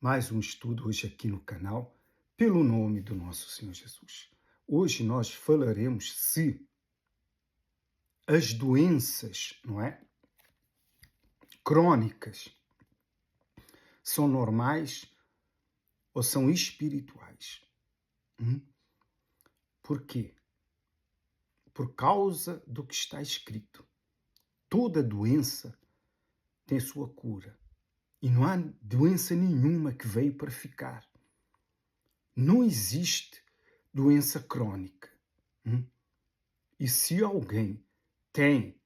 Mais um estudo hoje aqui no canal, pelo nome do nosso Senhor Jesus. Hoje nós falaremos se as doenças, não é, crônicas são normais ou são espirituais. Por quê? Por causa do que está escrito. Toda doença tem sua cura. E não há doença nenhuma que veio para ficar. Não existe doença crônica. E se alguém tem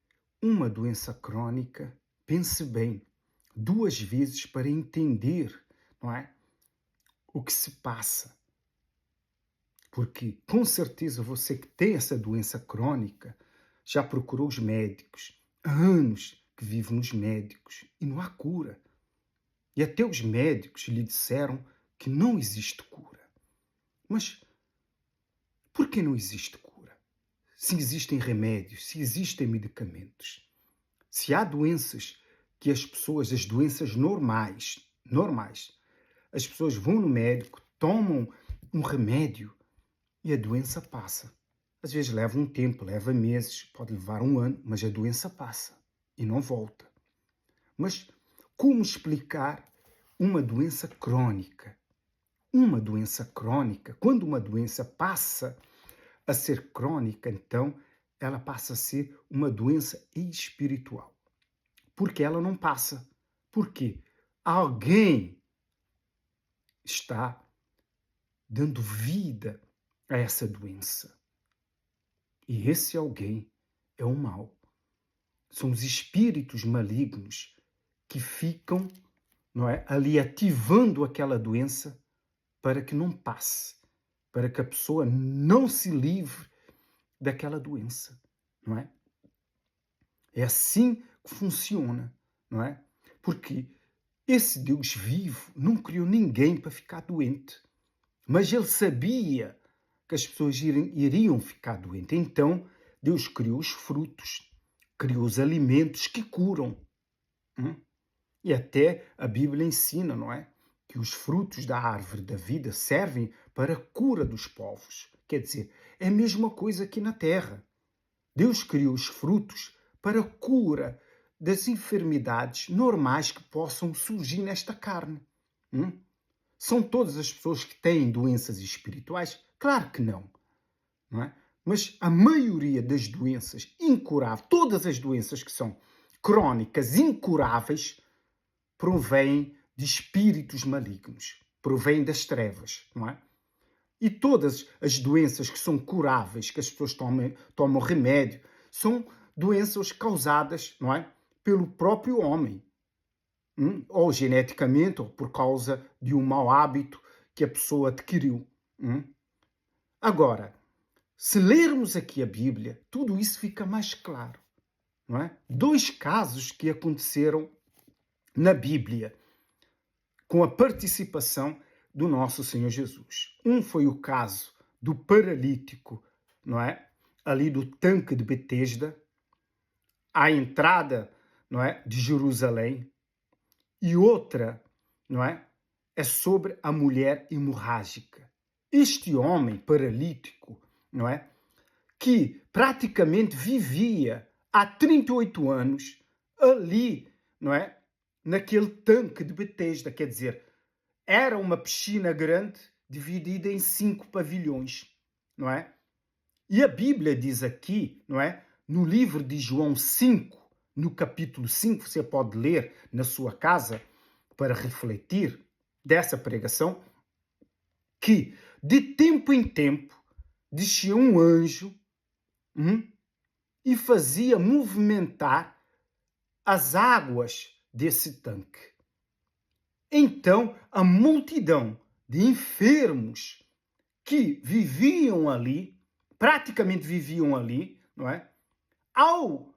uma doença crônica, pense bem, 2 vezes para entender, não é, o que se passa. Porque, com certeza, você que tem essa doença crônica já procurou os médicos. Há anos que vive nos médicos e não há cura. E até os médicos lhe disseram que não existe cura. Mas por que não existe cura? Se existem remédios, se existem medicamentos, se há doenças que as doenças normais, as pessoas vão no médico, tomam um remédio e a doença passa. Às vezes leva um tempo, leva meses, pode levar um ano, mas a doença passa e não volta. Mas como explicar uma doença crônica? Uma doença crônica, quando uma doença passa a ser crônica, então ela passa a ser uma doença espiritual. Porque ela não passa. Por quê? Alguém está dando vida a essa doença. E esse alguém é o mal. São os espíritos malignos que ficam, não é, ali ativando aquela doença para que não passe, para que a pessoa não se livre daquela doença, não é? É assim que funciona, não é? Porque esse Deus vivo não criou ninguém para ficar doente, mas ele sabia que as pessoas iriam ficar doentes. Então, Deus criou os frutos, criou os alimentos que curam. E até a Bíblia ensina, não é? Que os frutos da árvore da vida servem para a cura dos povos. Quer dizer, é a mesma coisa aqui na Terra. Deus criou os frutos para a cura das enfermidades normais que possam surgir nesta carne. São todas as pessoas que têm doenças espirituais? Claro que não. Não é? Mas a maioria das doenças incuráveis, todas as doenças que são crônicas, incuráveis, provêm de espíritos malignos, provêm das trevas, não é? E todas as doenças que são curáveis, que as pessoas tomam remédio, são doenças causadas, não é, pelo próprio homem, ou geneticamente, ou por causa de um mau hábito que a pessoa adquiriu. Agora, se lermos aqui a Bíblia, tudo isso fica mais claro, não é? 2 casos que aconteceram na Bíblia, com a participação do nosso Senhor Jesus. Um foi o caso do paralítico, não é? Ali do tanque de Betesda, à entrada, não é, de Jerusalém. E outra, não é? É sobre a mulher hemorrágica. Este homem paralítico, não é? Que praticamente vivia há 38 anos ali, não é? Naquele tanque de Betesda, quer dizer, era uma piscina grande dividida em 5 pavilhões, não é? E a Bíblia diz aqui, não é? No livro de João 5, no capítulo 5, você pode ler na sua casa para refletir dessa pregação, que de tempo em tempo descia um anjo e fazia movimentar as águas desse tanque. Então, a multidão de enfermos que viviam ali, praticamente viviam ali, não é? Ao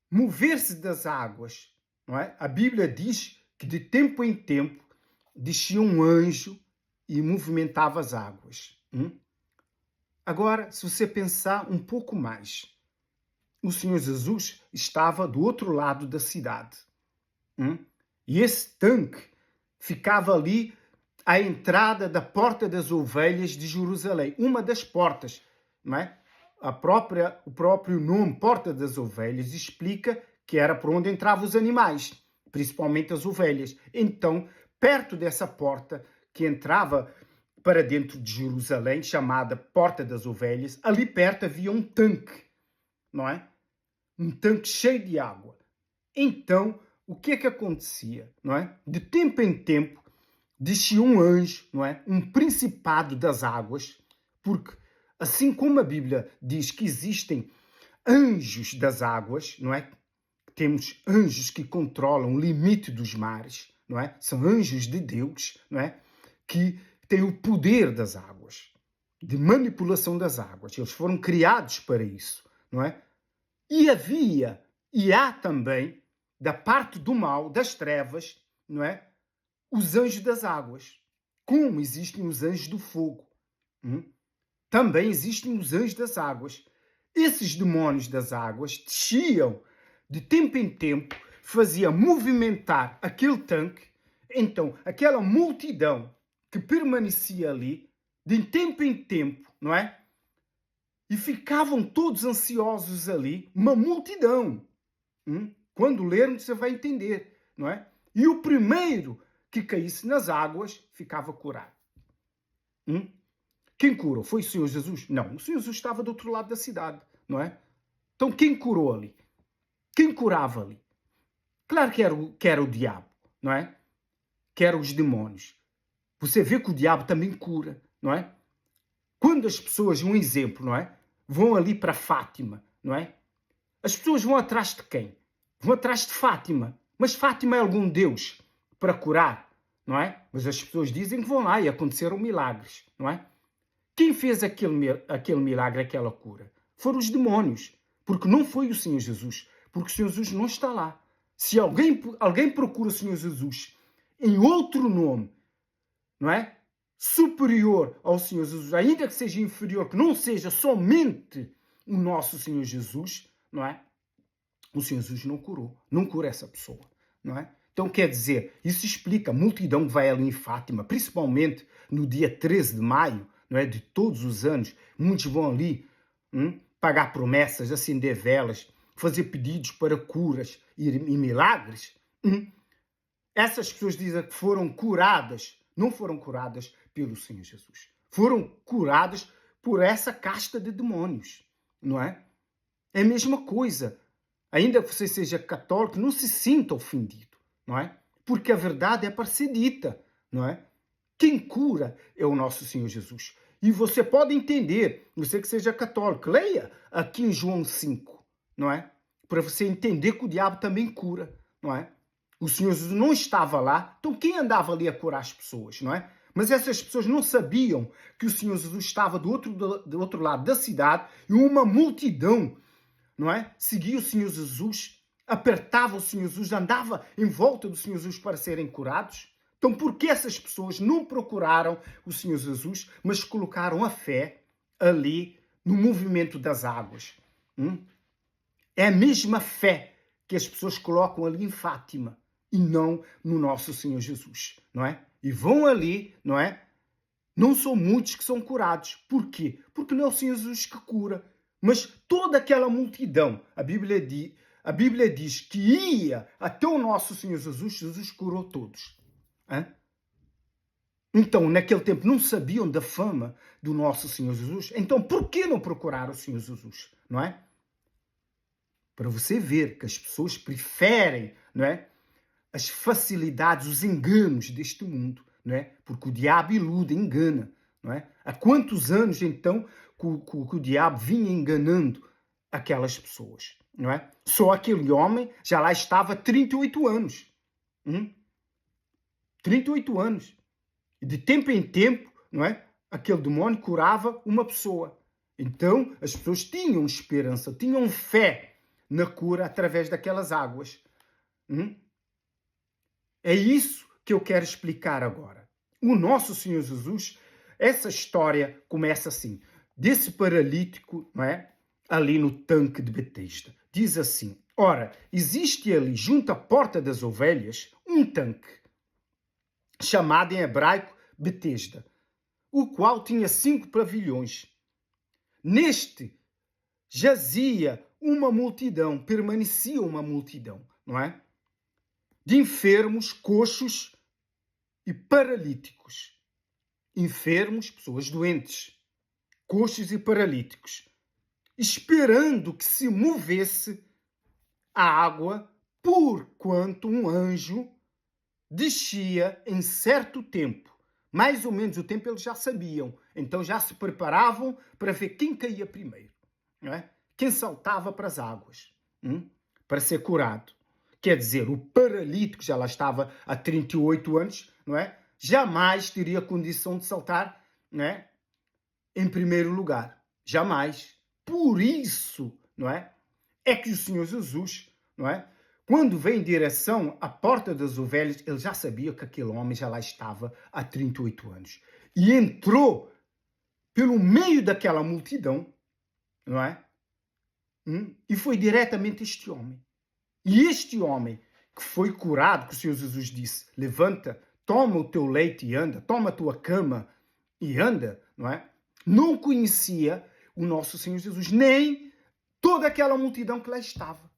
mover-se das águas, não é? A Bíblia diz que de tempo em tempo descia um anjo e movimentava as águas. Agora, se você pensar um pouco mais, o Senhor Jesus estava do outro lado da cidade. E esse tanque ficava ali à entrada da Porta das Ovelhas de Jerusalém, uma das portas, não é? O próprio nome Porta das Ovelhas explica que era por onde entravam os animais, principalmente as ovelhas. Então, perto dessa porta que entrava para dentro de Jerusalém, chamada Porta das Ovelhas, ali perto havia um tanque, não é? Um tanque cheio de água. Então, o que é que acontecia, não é? De tempo em tempo, descia um anjo, não é? Um principado das águas, porque assim como a Bíblia diz que existem anjos das águas, não é? Temos anjos que controlam o limite dos mares, não é? São anjos de Deus, não é? Que têm o poder das águas, de manipulação das águas. Eles foram criados para isso, não é? E há também, da parte do mal, das trevas, não é? Os anjos das águas. Como existem os anjos do fogo. Também existem os anjos das águas. Esses demônios das águas desciam de tempo em tempo, faziam movimentar aquele tanque. Então, aquela multidão que permanecia ali, de tempo em tempo, não é? E ficavam todos ansiosos ali, uma multidão. Quando lermos, você vai entender, não é? E o primeiro que caísse nas águas ficava curado. Quem curou? Foi o Senhor Jesus? Não, o Senhor Jesus estava do outro lado da cidade, não é? Então quem curou ali? Quem curava ali? Claro que era o diabo, não é? Que eram os demônios. Você vê que o diabo também cura, não é? Quando as pessoas, um exemplo, não é? Vão ali para Fátima, não é? As pessoas vão atrás de quem? Vão atrás de Fátima. Mas Fátima é algum Deus para curar, não é? Mas as pessoas dizem que vão lá e aconteceram milagres, não é? Quem fez aquele milagre, aquela cura? Foram os demônios. Porque não foi o Senhor Jesus. Porque o Senhor Jesus não está lá. Se alguém procura o Senhor Jesus em outro nome, não é? Superior ao Senhor Jesus, ainda que seja inferior, que não seja somente o nosso Senhor Jesus, não é? O Senhor Jesus não curou. Não cura essa pessoa, não é? Então, quer dizer, isso explica a multidão que vai ali em Fátima, principalmente no dia 13 de maio, não é? De todos os anos, muitos vão ali pagar promessas, acender velas, fazer pedidos para curas e milagres. Essas pessoas dizem que foram curadas, não foram curadas pelo Senhor Jesus. Foram curadas por essa casta de demônios, não é? É a mesma coisa. Ainda que você seja católico, não se sinta ofendido, não é? Porque a verdade é para ser dita, não é? Quem cura é o nosso Senhor Jesus. E você pode entender, você que seja católico, leia aqui em João 5, não é? Para você entender que o diabo também cura, não é? O Senhor Jesus não estava lá, então quem andava ali a curar as pessoas, não é? Mas essas pessoas não sabiam que o Senhor Jesus estava do outro lado da cidade e uma multidão, não é? Seguia o Senhor Jesus, apertava o Senhor Jesus, andava em volta do Senhor Jesus para serem curados. Então, por que essas pessoas não procuraram o Senhor Jesus, mas colocaram a fé ali no movimento das águas? É a mesma fé que as pessoas colocam ali em Fátima e não no nosso Senhor Jesus, não é? E vão ali, não é? Não são muitos que são curados. Por quê? Porque não é o Senhor Jesus que cura, mas toda aquela multidão. A Bíblia diz que ia até o nosso Senhor Jesus, Jesus curou todos. Então, naquele tempo, não sabiam da fama do nosso Senhor Jesus. Então, por que não procurar o Senhor Jesus? Não é? Para você ver que as pessoas preferem, não é? As facilidades, os enganos deste mundo, não é? Porque o diabo ilude, engana, não é? Há quantos anos, então, que o diabo vinha enganando aquelas pessoas, não é? Só aquele homem já lá estava 38 anos. 38 anos. E de tempo em tempo, não é? Aquele demônio curava uma pessoa. Então, as pessoas tinham esperança, tinham fé na cura através daquelas águas. É isso que eu quero explicar agora. O nosso Senhor Jesus, essa história começa assim. Desse paralítico, não é? Ali no tanque de Betesda. Diz assim, ora, existe ali, junto à porta das ovelhas, um tanque. chamado em hebraico Betesda, o qual tinha 5 pavilhões. Neste jazia uma multidão, permanecia uma multidão, não é? De enfermos, coxos e paralíticos. Enfermos, pessoas doentes, coxos e paralíticos, esperando que se movesse a água, porquanto um anjo descia em certo tempo. Mais ou menos o tempo eles já sabiam, então já se preparavam para ver quem caía primeiro, não é? Quem saltava para as águas, para ser curado. Quer dizer, o paralítico já lá estava há 38 anos, não é? Jamais teria condição de saltar, não é? Em primeiro lugar. Jamais. Por isso, não é? É que o Senhor Jesus, não é? Quando veio em direção à porta das ovelhas, ele já sabia que aquele homem já lá estava há 38 anos. E entrou pelo meio daquela multidão, não é? E foi diretamente este homem. E este homem que foi curado, que o Senhor Jesus disse, levanta, toma o teu leite e anda, toma a tua cama e anda, não é? Não conhecia o nosso Senhor Jesus, nem toda aquela multidão que lá estava.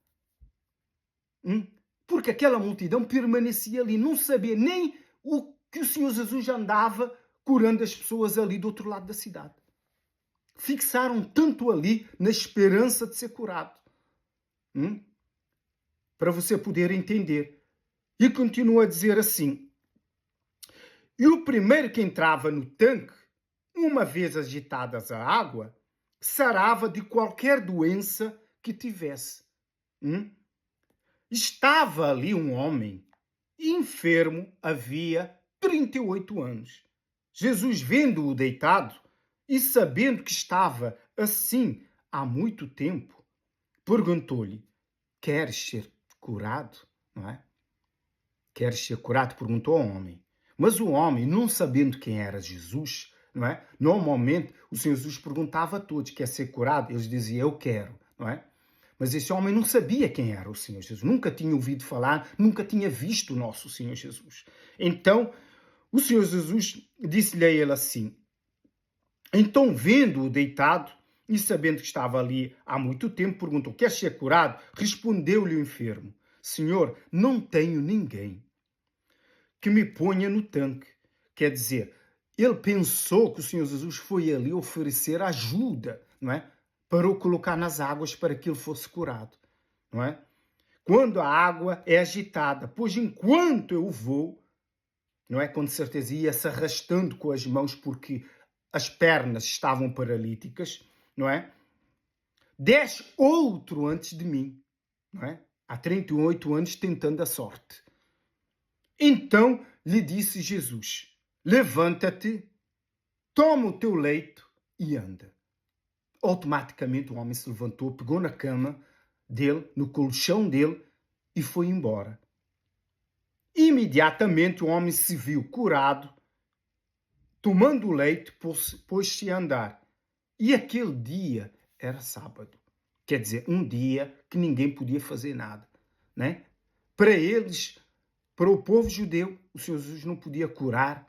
Porque aquela multidão permanecia ali, não sabia nem o que o Senhor Jesus andava curando as pessoas ali do outro lado da cidade. Fixaram tanto ali na esperança de ser curado. Para você poder entender. E continua a dizer assim: e o primeiro que entrava no tanque, uma vez agitadas a água, sarava de qualquer doença que tivesse. Estava ali um homem enfermo, havia 38 anos. Jesus, vendo-o deitado e sabendo que estava assim há muito tempo, perguntou-lhe: queres ser curado? Não é? Queres ser curado? Perguntou ao homem. Mas o homem, não sabendo quem era Jesus, não é? Normalmente o Senhor Jesus perguntava a todos: quer ser curado? Eles diziam: eu quero, não é? Mas esse homem não sabia quem era o Senhor Jesus, nunca tinha ouvido falar, nunca tinha visto o nosso Senhor Jesus. Então, o Senhor Jesus disse-lhe a ele assim: então, vendo-o deitado e sabendo que estava ali há muito tempo, perguntou: queres ser curado? Respondeu-lhe o enfermo: Senhor, não tenho ninguém que me ponha no tanque. Quer dizer, ele pensou que o Senhor Jesus foi ali oferecer ajuda, não é? Para o colocar nas águas para que ele fosse curado, não é? Quando a água é agitada, pois enquanto eu vou, não é? Com certeza ia se arrastando com as mãos porque as pernas estavam paralíticas, não é? Desce outro antes de mim, não é? Há 38 anos tentando a sorte. Então lhe disse Jesus: levanta-te, toma o teu leito e anda. Automaticamente o homem se levantou, pegou na cama dele, no colchão dele e foi embora. Imediatamente o homem se viu curado, tomando o leite, pôs-se a andar. E aquele dia era sábado. Quer dizer, um dia que ninguém podia fazer nada, né? Para eles, para o povo judeu, o Senhor Jesus não podia curar,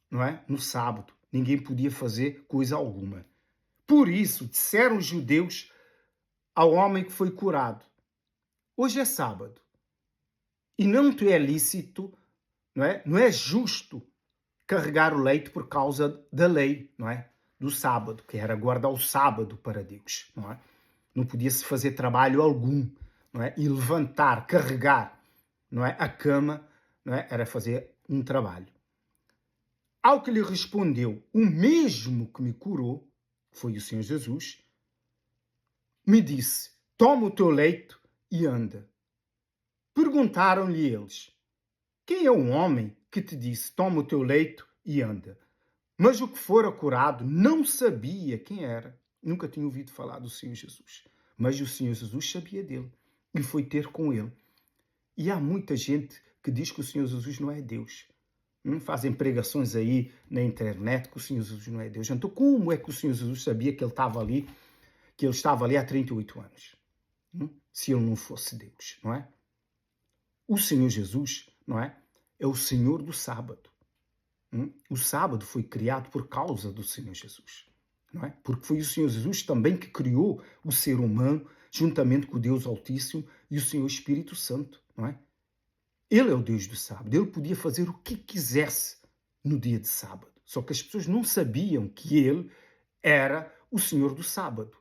não é? No sábado. Ninguém podia fazer coisa alguma. Por isso, disseram os judeus ao homem que foi curado: hoje é sábado e não te é lícito, não é? Não é justo carregar o leite por causa da lei, não é? Do sábado, que era guardar o sábado para Deus, não é? Não podia-se fazer trabalho algum, não é? E levantar, carregar, não é? A cama, não é? Era fazer um trabalho. Ao que lhe respondeu: o mesmo que me curou, foi o Senhor Jesus, me disse: toma o teu leito e anda. Perguntaram-lhe eles: quem é o homem que te disse: toma o teu leito e anda? Mas o que fora curado não sabia quem era. Nunca tinha ouvido falar do Senhor Jesus. Mas o Senhor Jesus sabia dele e foi ter com ele. E há muita gente que diz que o Senhor Jesus não é Deus. Fazem pregações aí na internet que o Senhor Jesus não é Deus. Então como é que o Senhor Jesus sabia que ele estava ali há 38 anos? Se ele não fosse Deus, não é? O Senhor Jesus, não é? É o Senhor do sábado. O sábado foi criado por causa do Senhor Jesus, não é? Porque foi o Senhor Jesus também que criou o ser humano, juntamente com o Deus Altíssimo e o Senhor Espírito Santo, não é? Ele é o Deus do sábado. Ele podia fazer o que quisesse no dia de sábado. Só que as pessoas não sabiam que ele era o Senhor do sábado.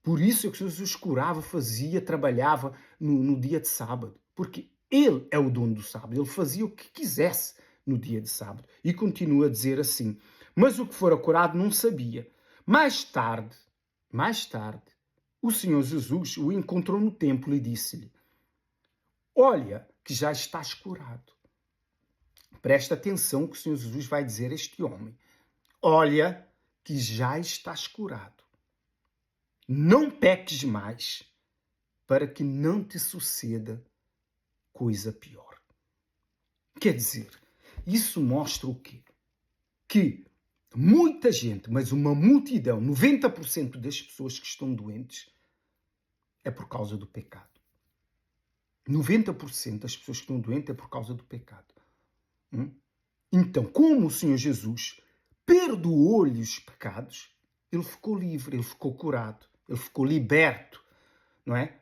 Por isso é que Jesus curava, fazia, trabalhava no dia de sábado. Porque ele é o dono do sábado. Ele fazia o que quisesse no dia de sábado. E continua a dizer assim: mas o que fora curado não sabia. Mais tarde, o Senhor Jesus o encontrou no templo e disse-lhe: olha, que já estás curado. Presta atenção que o Senhor Jesus vai dizer a este homem: olha, que já estás curado. Não peques mais, para que não te suceda coisa pior. Quer dizer, isso mostra o quê? Que muita gente, mas uma multidão, 90% das pessoas que estão doentes, é por causa do pecado. 90% das pessoas que estão doentes é por causa do pecado. Então, como o Senhor Jesus perdoou-lhe os pecados, ele ficou livre, ele ficou curado, ele ficou liberto, não é?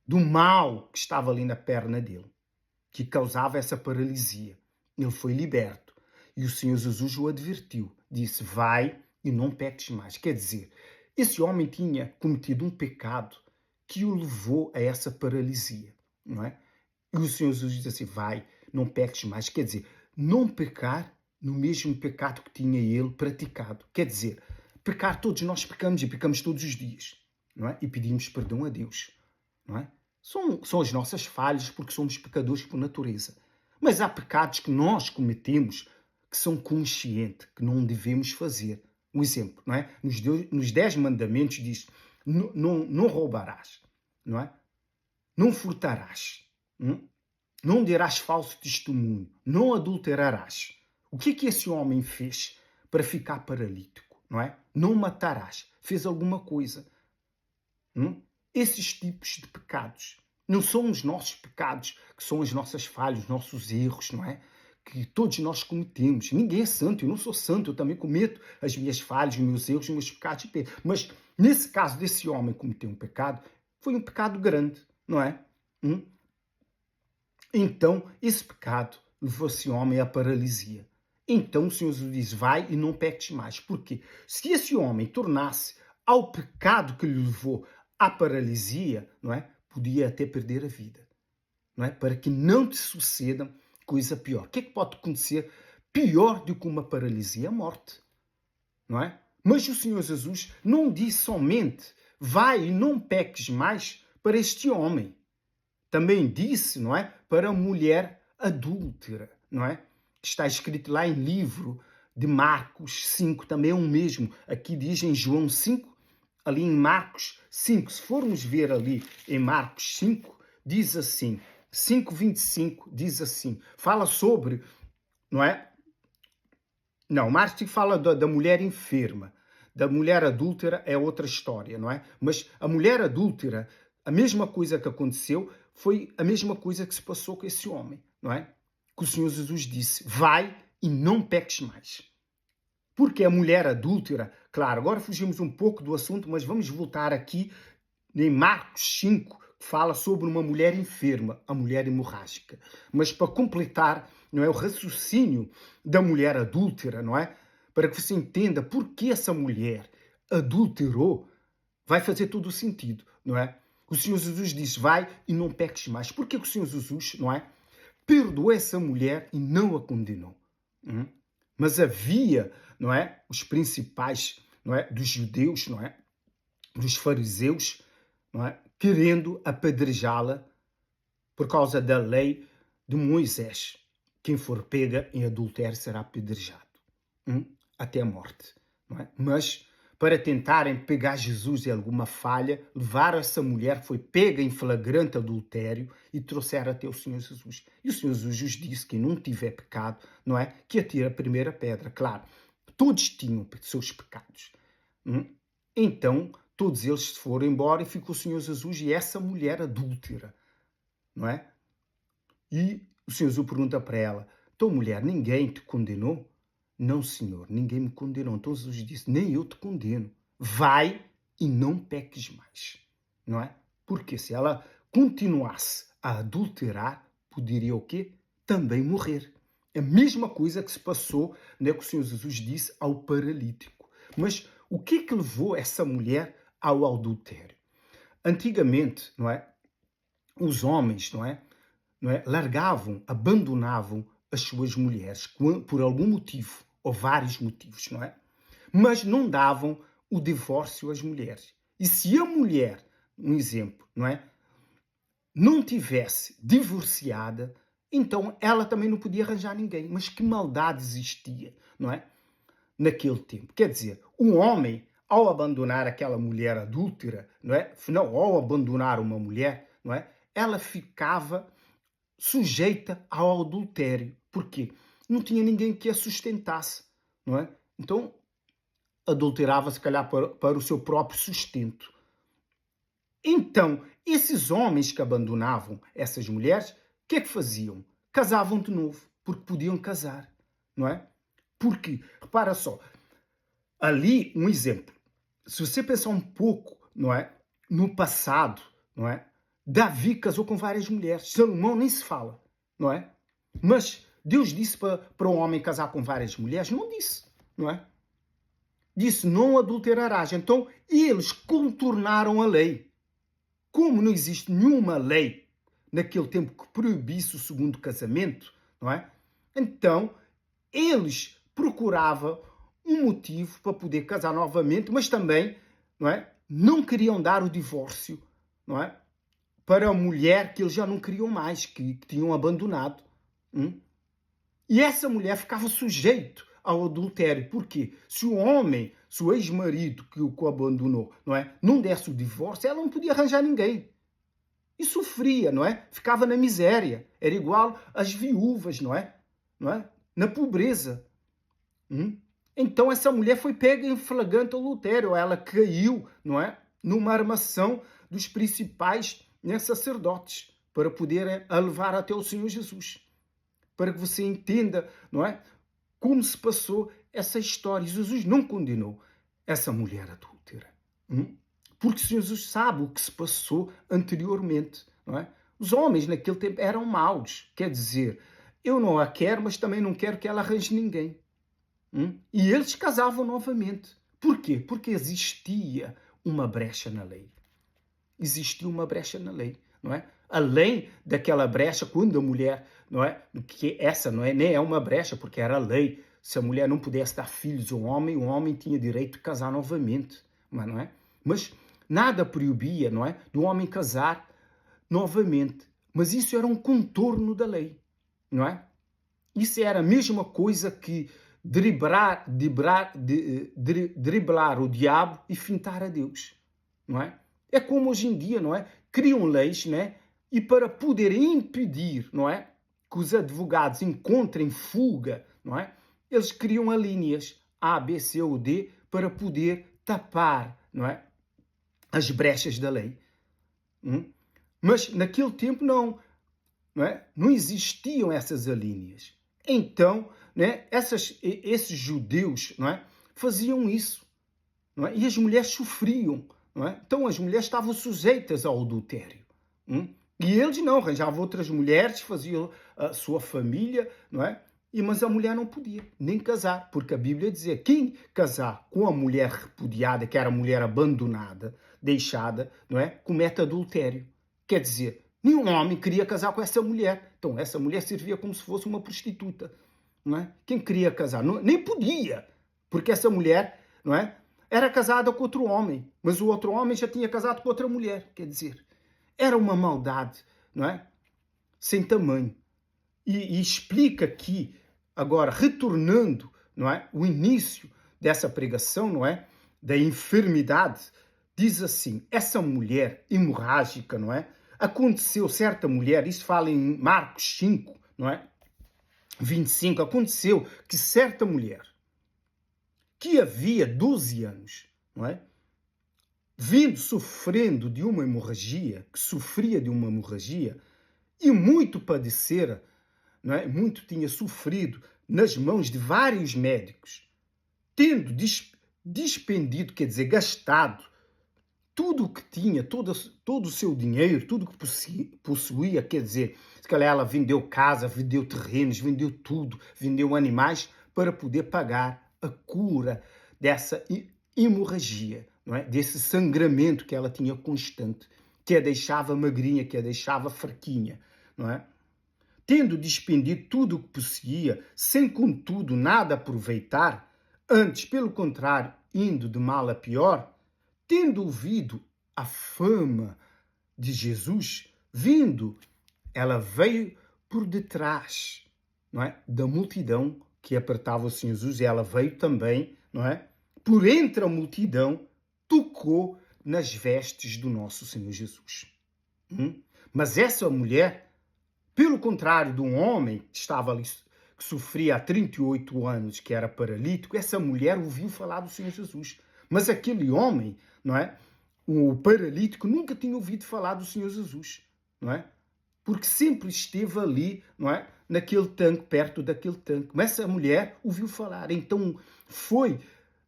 Do mal que estava ali na perna dele, que causava essa paralisia. Ele foi liberto. E o Senhor Jesus o advertiu. Disse: vai e não peques mais. Quer dizer, esse homem tinha cometido um pecado que o levou a essa paralisia, não é? E o Senhor Jesus diz assim: vai, não peques mais. Quer dizer, não pecar no mesmo pecado que tinha ele praticado. Quer dizer, pecar, todos nós pecamos e pecamos todos os dias, não é? E pedimos perdão a Deus, não é? São as nossas falhas, porque somos pecadores por natureza. Mas há pecados que nós cometemos que são conscientes, que não devemos fazer. Um exemplo, não é? Nos 10 mandamentos diz: não roubarás, não é? Não furtarás, não dirás falso testemunho, não adulterarás. O que é que esse homem fez para ficar paralítico, não é? Não matarás. Fez alguma coisa. Esses tipos de pecados não são os nossos pecados, que são as nossas falhas, os nossos erros, não é? Que todos nós cometemos. Ninguém é santo, eu não sou santo, eu também cometo as minhas falhas, os meus erros, os meus pecados. Mas nesse caso desse homem cometeu um pecado, foi um pecado grande, não é? Então, esse pecado levou esse homem à paralisia. Então o Senhor Jesus diz: vai e não peques mais. Porquê? Se esse homem tornasse ao pecado que lhe levou à paralisia, não é? Podia até perder a vida, não é? Para que não te suceda coisa pior. O que é que pode acontecer pior do que uma paralisia? A morte, não é? Mas o Senhor Jesus não disse somente: vai e não peques mais para este homem. Também disse, não é? Para a mulher adúltera, não é? Que está escrito lá em livro de Marcos 5, também é o mesmo. Aqui diz em João 5, ali em Marcos 5. Se formos ver ali em Marcos 5, diz assim, 5:25, diz assim, fala sobre, não é? Não, Marcos fala da mulher enferma. Da mulher adúltera é outra história, não é? Mas a mulher adúltera, a mesma coisa que aconteceu, foi a mesma coisa que se passou com esse homem, não é? Que o Senhor Jesus disse: vai e não peques mais. Porque a mulher adúltera, claro, agora fugimos um pouco do assunto, mas vamos voltar aqui em Marcos 5, que fala sobre uma mulher enferma, a mulher hemorrágica. Mas para completar, não é, o raciocínio da mulher adúltera, não é? Para que você entenda por que essa mulher adulterou, vai fazer todo o sentido, não é? O Senhor Jesus disse: vai e não peques mais. Por que o Senhor Jesus, não é, perdoou essa mulher e não a condenou? Mas havia, não é, os principais, não é, dos judeus, não é, dos fariseus, não é, querendo apedrejá-la por causa da lei de Moisés. Quem for pega em adultério será apedrejado até a morte, não é? Mas para tentarem pegar Jesus em alguma falha, levaram essa mulher que foi pega em flagrante adultério e trouxeram até o Senhor Jesus. E o Senhor Jesus disse: quem não tiver pecado, não é, que atire a primeira pedra. Claro, todos tinham seus pecados. Então, todos eles se foram embora e ficou o Senhor Jesus e essa mulher adúltera, não é? E o Senhor Jesus pergunta para ela: Então, mulher, ninguém te condenou? Não, Senhor, ninguém me condenou. Então Jesus disse, nem eu te condeno. Vai e não peques mais. Não é? Porque se ela continuasse a adulterar, poderia o quê? Também morrer. A mesma coisa que se passou, né, que o Senhor Jesus disse ao paralítico. Mas o que levou essa mulher ao adultério? Antigamente, não é? Os homens, não é? Largavam, abandonavam as suas mulheres por algum motivo, ou vários motivos, não é? Mas não davam o divórcio às mulheres. E se a mulher, um exemplo, não é? Não tivesse divorciada, então ela também não podia arranjar ninguém. Mas que maldade existia, não é? Naquele tempo. Quer dizer, o homem, ao abandonar aquela mulher adúltera, não é? Não, ao abandonar uma mulher, não é? Ela ficava sujeita ao adultério. Porquê? Não tinha ninguém que a sustentasse, não é? Então, adulterava, se calhar, para o seu próprio sustento. Então, esses homens que abandonavam essas mulheres, o que é que faziam? Casavam de novo, porque podiam casar, não é? Porque, repara só, ali um exemplo. Se você pensar um pouco, não é? No passado, não é? Davi casou com várias mulheres. Salomão nem se fala, não é? Mas Deus disse para um homem casar com várias mulheres? Não disse, não é? Disse, não adulterarás. Então, eles contornaram a lei. Como não existe nenhuma lei naquele tempo que proibisse o segundo casamento, não é? Então, eles procuravam um motivo para poder casar novamente, mas também, não é? Não queriam dar o divórcio, não é? Para a mulher que eles já não queriam mais, que tinham abandonado. E essa mulher ficava sujeito ao adultério. Porquê? Se o homem, se o ex-marido que o abandonou, não é? Não desse o divórcio, ela não podia arranjar ninguém. E sofria, não é? Ficava na miséria. Era igual às viúvas, não é? Não é? Na pobreza. Então essa mulher foi pega em flagrante adultério. Ela caiu, não é? Numa armação dos principais sacerdotes para poder a levar até o Senhor Jesus. Para que você entenda, não é? Como se passou essa história. Jesus não condenou essa mulher adúltera. Porque Jesus sabe o que se passou anteriormente, não é? Os homens naquele tempo eram maus. Quer dizer, eu não a quero, mas também não quero que ela arranje ninguém. E eles casavam novamente. Porquê? Porque existia uma brecha na lei. Existia uma brecha na lei, não é? Além daquela brecha, quando a mulher, não é? Que essa não é, nem é uma brecha, porque era a lei. Se a mulher não pudesse dar filhos ao homem, o homem tinha direito de casar novamente, não é? Mas nada proibia, não é? Do homem casar novamente. Mas isso era um contorno da lei, não é? Isso era a mesma coisa que driblar o diabo e fintar a Deus, não é? É como hoje em dia, não é? Criam leis, né? E para poder impedir, não é? Que os advogados encontrem fuga, não é? Eles criam as linhas A, B, C ou D para poder tapar, não é? As brechas da lei. Mas naquele tempo não é? Não existiam essas alíneas. Então, né, esses judeus, não é? Faziam isso. Não é? E as mulheres sofriam. Não é? Então as mulheres estavam sujeitas ao adultério. E eles não, arranjavam outras mulheres, faziam a sua família, não é? Mas a mulher não podia nem casar, porque a Bíblia dizia, quem casar com a mulher repudiada, que era a mulher abandonada, deixada, não é? Comete adultério. Quer dizer, nenhum homem queria casar com essa mulher. Então essa mulher servia como se fosse uma prostituta, não é? Quem queria casar? Não, nem podia, porque essa mulher, não é? Era casada com outro homem, mas o outro homem já tinha casado com outra mulher. Quer dizer, era uma maldade, não é? Sem tamanho. E explica aqui, agora, retornando, não é? O início dessa pregação, não é? Da enfermidade, diz assim, essa mulher hemorrágica, não é? Aconteceu, certa mulher, isso fala em Marcos 5, não é? 25, aconteceu que certa mulher, que havia 12 anos, não é? Vindo sofrendo de uma hemorragia, que sofria de uma hemorragia, e muito padecera, não é? Muito tinha sofrido nas mãos de vários médicos, tendo despendido, quer dizer, gastado tudo o que tinha, todo o seu dinheiro, tudo o que possuía, quer dizer, se calhar ela vendeu casa, vendeu terrenos, vendeu tudo, vendeu animais para poder pagar a cura dessa hemorragia, não é? Desse sangramento que ela tinha constante, que a deixava magrinha, que a deixava fraquinha, não é? Tendo despendido tudo o que possuía, sem contudo nada aproveitar, antes, pelo contrário, indo de mal a pior, tendo ouvido a fama de Jesus, vindo, ela veio por detrás, não é, da multidão que apertava o Senhor Jesus, e ela veio também, não é, por entre a multidão, tocou nas vestes do nosso Senhor Jesus. Mas essa mulher, pelo contrário de um homem que estava ali, que sofria há 38 anos, que era paralítico, essa mulher ouviu falar do Senhor Jesus. Mas aquele homem, não é, o paralítico, nunca tinha ouvido falar do Senhor Jesus, não é? Porque sempre esteve ali, não é, naquele tanque, perto daquele tanque. Mas essa mulher ouviu falar, então foi,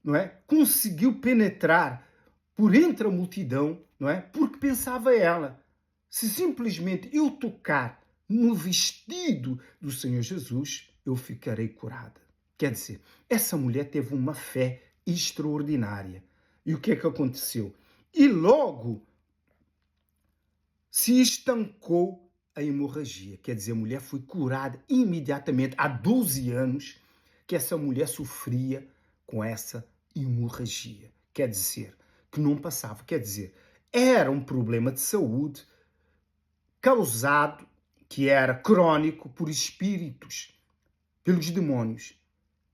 não é, conseguiu penetrar por entre a multidão, não é? Porque pensava ela, se simplesmente eu tocar no vestido do Senhor Jesus, eu ficarei curada. Quer dizer, essa mulher teve uma fé extraordinária. E o que é que aconteceu? E logo se estancou a hemorragia. Quer dizer, a mulher foi curada imediatamente. Há 12 anos que essa mulher sofria com essa hemorragia. Quer dizer, que não passava. Quer dizer, era um problema de saúde causado, que era crônico, por espíritos, pelos demônios.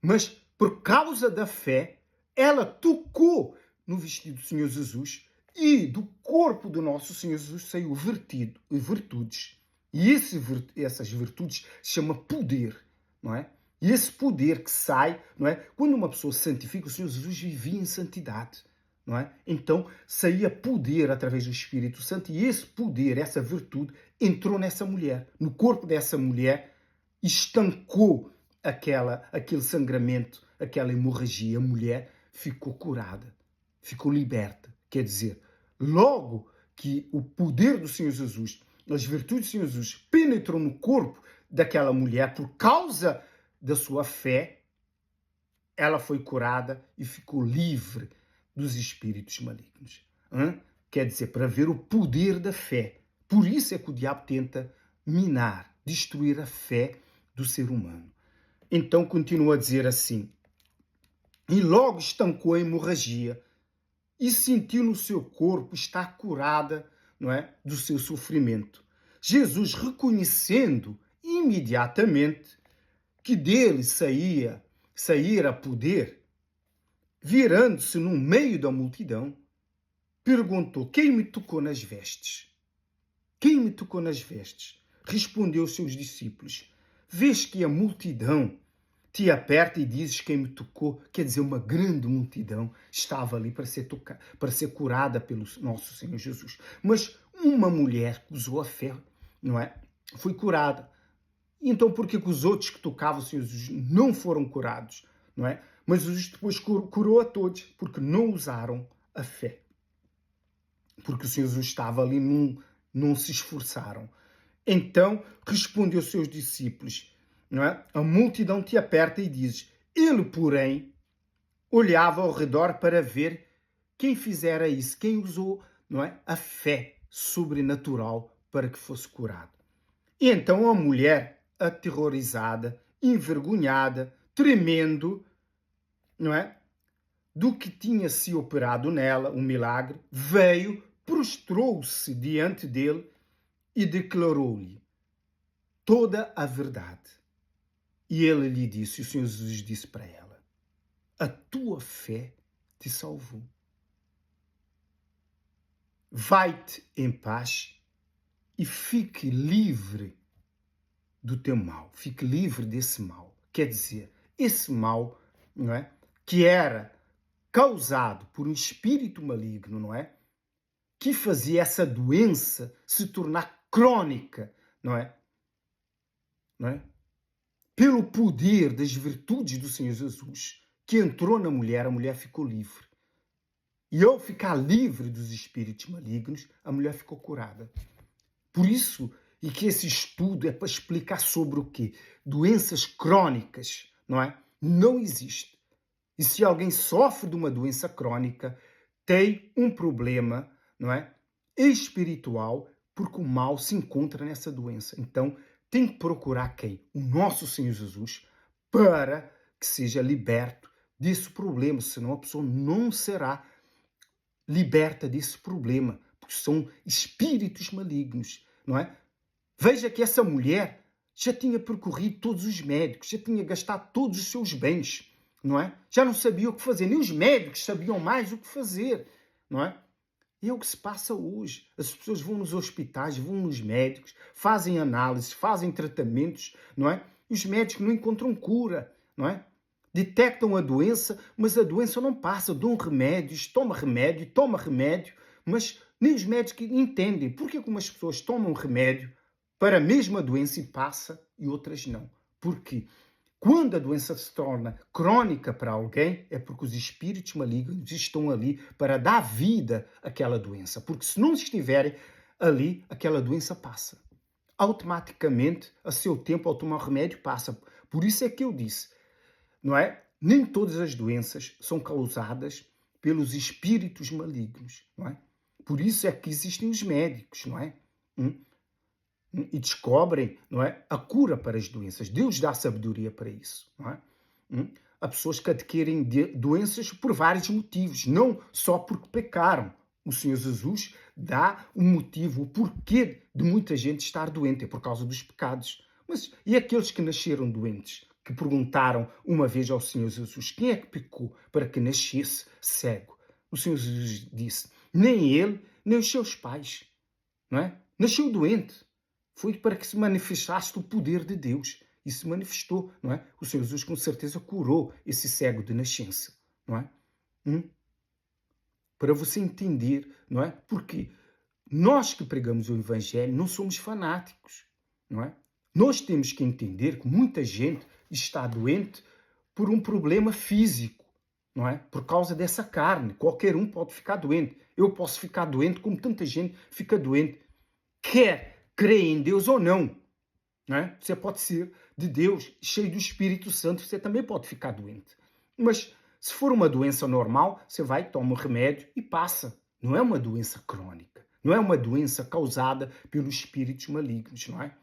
Mas, por causa da fé, ela tocou no vestido do Senhor Jesus e do corpo do nosso Senhor Jesus saiu virtudes. E essas virtudes se chama poder, não é? E esse poder que sai, não é? Quando uma pessoa se santifica, o Senhor Jesus vivia em santidade, não é? Então saía poder através do Espírito Santo e esse poder, essa virtude, entrou nessa mulher, no corpo dessa mulher, estancou aquele sangramento, aquela hemorragia. A mulher ficou curada, ficou liberta. Quer dizer, logo que o poder do Senhor Jesus, as virtudes do Senhor Jesus penetrou no corpo daquela mulher por causa da sua fé, ela foi curada e ficou livre dos espíritos malignos. Quer dizer, para ver o poder da fé. Por isso é que o diabo tenta minar, destruir a fé do ser humano. Então continua a dizer assim: e logo estancou a hemorragia e sentiu no seu corpo estar curada, não é, do seu sofrimento. Jesus, reconhecendo imediatamente que dele saíra poder, virando-se no meio da multidão, perguntou: quem me tocou nas vestes? Quem me tocou nas vestes? Respondeu os seus discípulos: vês que a multidão te aperta e dizes quem me tocou? Quer dizer, uma grande multidão estava ali para ser curada pelo nosso Senhor Jesus. Mas uma mulher que usou a fé, não é? Foi curada. Então por que os outros que tocavam o Senhor Jesus não foram curados, não é? Mas Jesus depois curou a todos, porque não usaram a fé. Porque o Senhor Jesus estava ali, não se esforçaram. Então respondeu aos seus discípulos, não é? A multidão te aperta e dizes. Ele, porém, olhava ao redor para ver quem fizera isso, quem usou, não é, a fé sobrenatural para que fosse curado. E então a mulher, aterrorizada, envergonhada, tremendo, não é, do que tinha se operado nela, um milagre, veio, prostrou-se diante dele e declarou-lhe toda a verdade. E ele lhe disse, o Senhor Jesus disse para ela: a tua fé te salvou. Vai-te em paz e fique livre do teu mal. Fique livre desse mal. Quer dizer, esse mal, não é, que era causado por um espírito maligno, não é? Que fazia essa doença se tornar crônica, não é? Não é? pelo poder das virtudes do Senhor Jesus, que entrou na mulher, a mulher ficou livre. E ao ficar livre dos espíritos malignos, a mulher ficou curada. Por isso, e que esse estudo é para explicar sobre o quê? Doenças crônicas, não é? Não existe. E se alguém sofre de uma doença crônica, tem um problema, não é? Espiritual, porque o mal se encontra nessa doença. Então, tem que procurar quem? O nosso Senhor Jesus, para que seja liberto desse problema, senão a pessoa não será liberta desse problema, porque são espíritos malignos, não é? Veja que essa mulher já tinha percorrido todos os médicos, já tinha gastado todos os seus bens, não é? Já não sabia o que fazer, nem os médicos sabiam mais o que fazer, não é? E é o que se passa hoje. As pessoas vão nos hospitais, vão nos médicos, fazem análises, fazem tratamentos, não é? E os médicos não encontram cura, não é? Detectam a doença, mas a doença não passa. Dão remédios, toma remédio, mas nem os médicos entendem. Por que algumas pessoas tomam remédio para a mesma doença e passa e outras não? Porque quando a doença se torna crônica para alguém, é porque os espíritos malignos estão ali para dar vida àquela doença. Porque se não estiverem ali, aquela doença passa. Automaticamente, a seu tempo, ao tomar o remédio, passa. Por isso é que eu disse, não é? Nem todas as doenças são causadas pelos espíritos malignos, não é? Por isso é que existem os médicos, não é? E descobrem, não é, a cura para as doenças. Deus dá sabedoria para isso, não é? Há pessoas que adquirem doenças por vários motivos, não só porque pecaram. O Senhor Jesus dá um motivo, o porquê de muita gente estar doente, é por causa dos pecados. Mas e aqueles que nasceram doentes, que perguntaram uma vez ao Senhor Jesus, quem é que pecou para que nascesse cego? O Senhor Jesus disse, nem ele, nem os seus pais, não é? Nasceu doente. Foi para que se manifestasse o poder de Deus. E se manifestou, não é? O Senhor Jesus com certeza curou esse cego de nascença, não é? Para você entender, não é? Porque nós que pregamos o Evangelho não somos fanáticos, não é? Nós temos que entender que muita gente está doente por um problema físico, não é? Por causa dessa carne. Qualquer um pode ficar doente. Eu posso ficar doente como tanta gente fica doente. Quer crer em Deus ou não, não é? Você pode ser de Deus, cheio do Espírito Santo, você também pode ficar doente. Mas se for uma doença normal, você vai, toma um remédio e passa. Não é uma doença crônica. Não é uma doença causada pelos espíritos malignos, não é?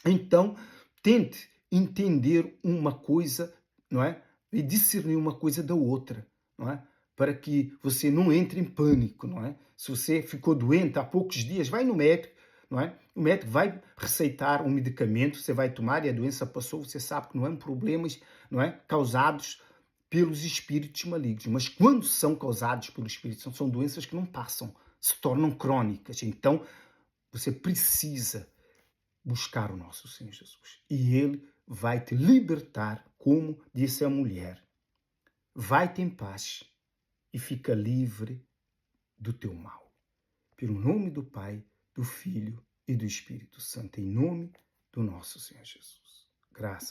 Então, tente entender uma coisa, não é? E discernir uma coisa da outra, não é? Para que você não entre em pânico, não é? Se você ficou doente há poucos dias, vai no médico, não é? O médico vai receitar um medicamento, você vai tomar e a doença passou, você sabe que não é um problemas, não é? Causados pelos espíritos malignos. Mas quando são causados pelos espíritos, são doenças que não passam, se tornam crônicas. Então, você precisa buscar o nosso Senhor Jesus. E Ele vai te libertar, como disse a mulher. Vai-te em paz e fica livre do teu mal. Pelo nome do Pai, do Filho e do Espírito Santo. Em nome do nosso Senhor Jesus. Graças